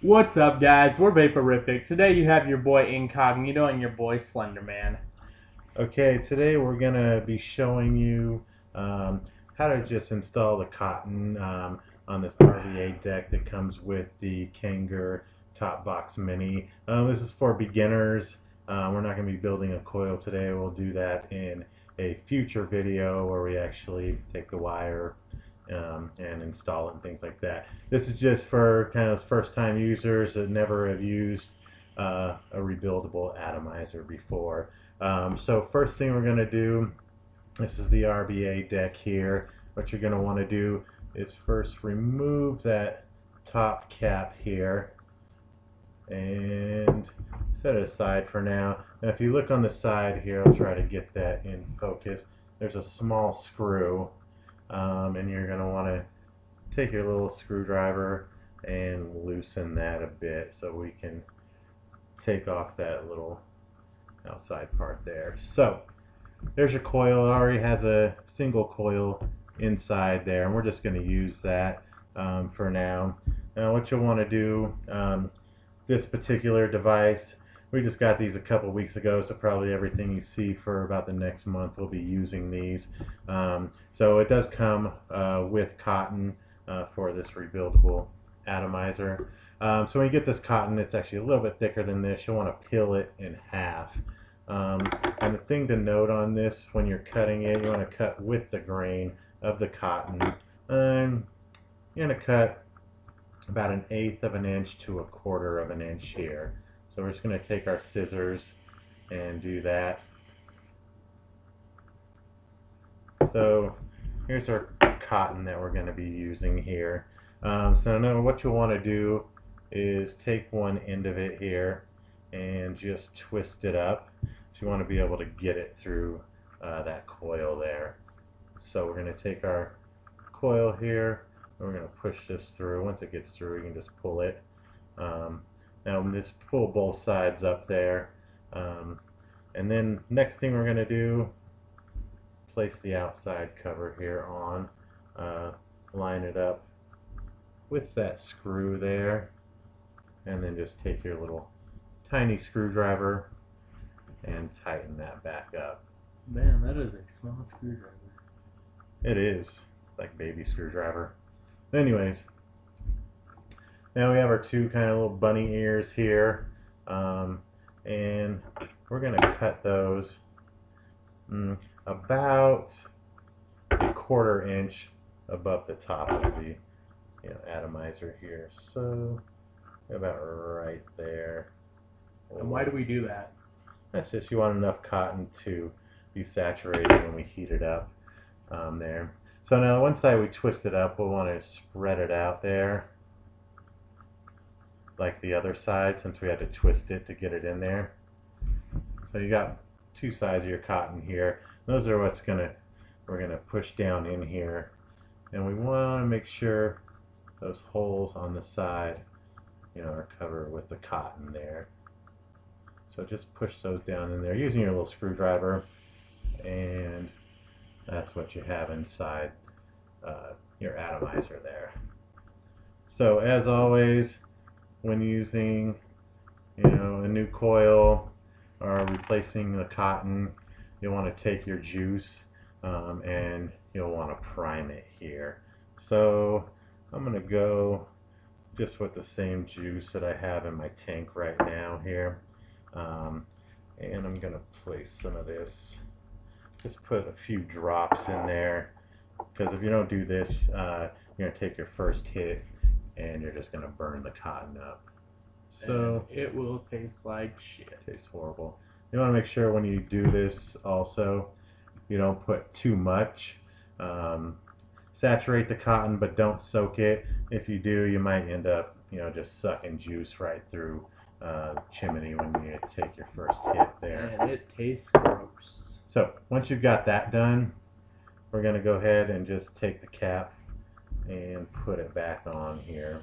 What's up, guys? We're Vaporific. Today you have your boy Incognito and your boy Slenderman. Okay, today we're going to be showing you um, how to just install the cotton on this RVA deck that comes with the Kanger Top Box Mini. This is for beginners. We're not going to be building a coil today. We'll do that in a future video where we actually take the wire and install it and things like that. This is just for kind of first time users that never have used a rebuildable atomizer before. So first thing we're going to do, this is the RBA deck here. What you're going to want to do is first remove that top cap here and set it aside for now. Now if you look on the side here, I'll try to get that in focus. There's a small screw and you're going to want to take your little screwdriver and loosen that a bit so we can take off that little outside part there. So there's your coil. It already has a single coil inside there, and we're just going to use that for now. Now what you'll want to do, this particular device, we just got these a couple weeks ago, so probably everything you see for about the next month will be using these. So it does come with cotton for this rebuildable atomizer. So when you get this cotton, it's actually a little bit thicker than this. You'll want to peel it in half. And the thing to note on this, when you're cutting it, you want to cut with the grain of the cotton. You're going to cut about 1/8 of an inch to 1/4 of an inch here. So we're just going to take our scissors and do that. So here's our cotton that we're going to be using here. So now what you'll want to do is take one end of it here and just twist it up. So you want to be able to get it through that coil there. So we're going to take our coil here and we're going to push this through. Once it gets through, you can just pull it. Now just pull both sides up there. And then next thing we're going to do, place the outside cover here on. Line it up with that screw there. And then just take your little tiny screwdriver and tighten that back up. Man, that is a small screwdriver. It is like baby screwdriver. Anyways, now we have our two kind of little bunny ears here, and we're going to cut those about 1/4 inch above the top of the atomizer here. So about right there. And why do we do that? That's just you want enough cotton to be saturated when we heat it up there. So now one side we twist it up, we'll want to spread it out there like the other side since we had to twist it to get it in there. So you got two sides of your cotton here. Those are what's we're gonna push down in here, and we want to make sure those holes on the side are covered with the cotton there. So just push those down in there using your little screwdriver, and that's what you have inside your atomizer there. So as always, when using a new coil or replacing the cotton, you'll want to take your juice and you'll want to prime it here. So I'm going to go just with the same juice that I have in my tank right now here. And I'm going to place some of this, just put a few drops in there, because if you don't do this, you're going to take your first hit and you're just going to burn the cotton up. So and it will taste like shit. It tastes horrible. You want to make sure when you do this also, you don't put too much. Saturate the cotton, but don't soak it. If you do, you might end up, just sucking juice right through chimney when you take your first hit there. And it tastes gross. So once you've got that done, we're going to go ahead and just take the cap and put it back on here.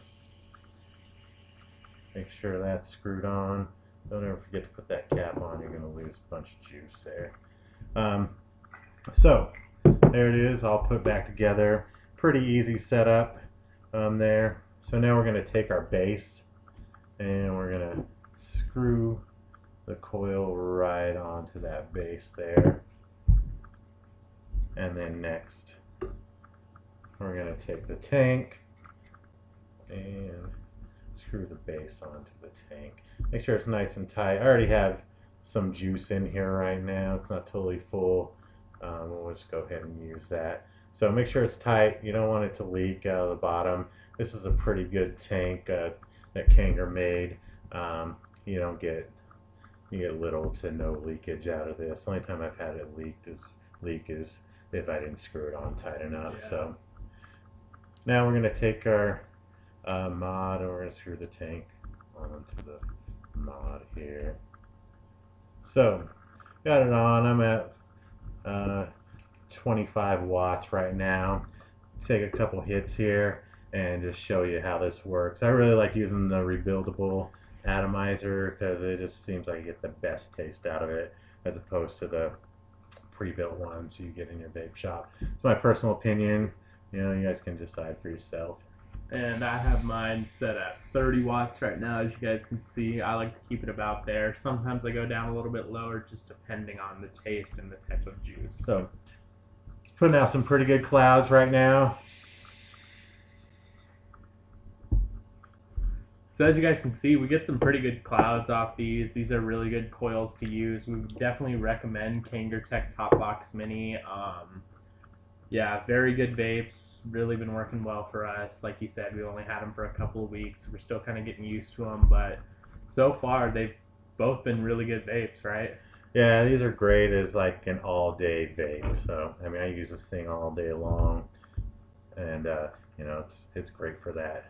Make sure that's screwed on. Don't ever forget to put that cap on. You're going to lose a bunch of juice there. So there it is, all put back together. Pretty easy setup there. So now we're going to take our base and we're gonna screw the coil right onto that base there. And then next, we're gonna take the tank and screw the base onto the tank. Make sure it's nice and tight. I already have some juice in here right now. It's not totally full. We'll just go ahead and use that. So make sure it's tight. You don't want it to leak out of the bottom. This is a pretty good tank that Kanger made. You don't get you get little to no leakage out of this. The only time I've had it leak is if I didn't screw it on tight enough. Yeah. So now we're going to take our mod and we're going to screw the tank onto the mod here. So got it on. I'm at 25 watts right now. Take a couple hits here and just show you how this works. I really like using the rebuildable atomizer because it just seems like you get the best taste out of it as opposed to the pre-built ones you get in your vape shop. It's my personal opinion. You know, you guys can decide for yourself. And I have mine set at 30 watts right now, as you guys can see. I like to keep it about there. Sometimes I go down a little bit lower, just depending on the taste and the type of juice. So, putting out some pretty good clouds right now. So as you guys can see, we get some pretty good clouds off these. These are really good coils to use. We would definitely recommend Kangertech Top Box Mini. Yeah, very good vapes. Really been working well for us. Like you said, we only had them for a couple of weeks. We're still kind of getting used to them, but so far they've both been really good vapes, right? Yeah, these are great as like an all-day vape. So I mean, I use this thing all day long, and you know, it's great for that.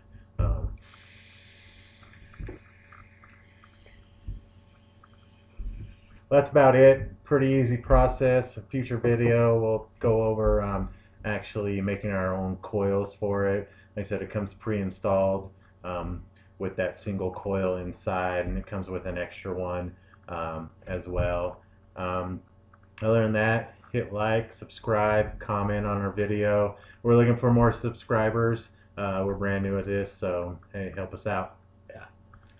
That's about it. Pretty easy process. A future video we'll go over actually making our own coils for it. Like I said, it comes pre-installed with that single coil inside, and it comes with an extra one as well. Other than that, hit like, subscribe, comment on our video. We're looking for more subscribers. We're brand new at this, so hey, help us out. Yeah.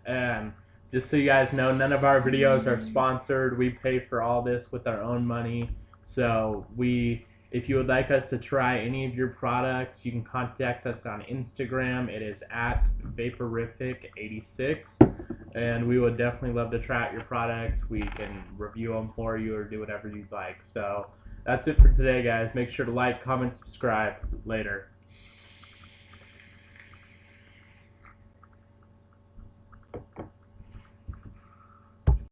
And just so you guys know, none of our videos are sponsored. We pay for all this with our own money. So if you would like us to try any of your products, you can contact us on Instagram. It is at Vaporific86. And we would definitely love to try out your products. We can review them for you or do whatever you'd like. So that's it for today, guys. Make sure to like, comment, subscribe. Later.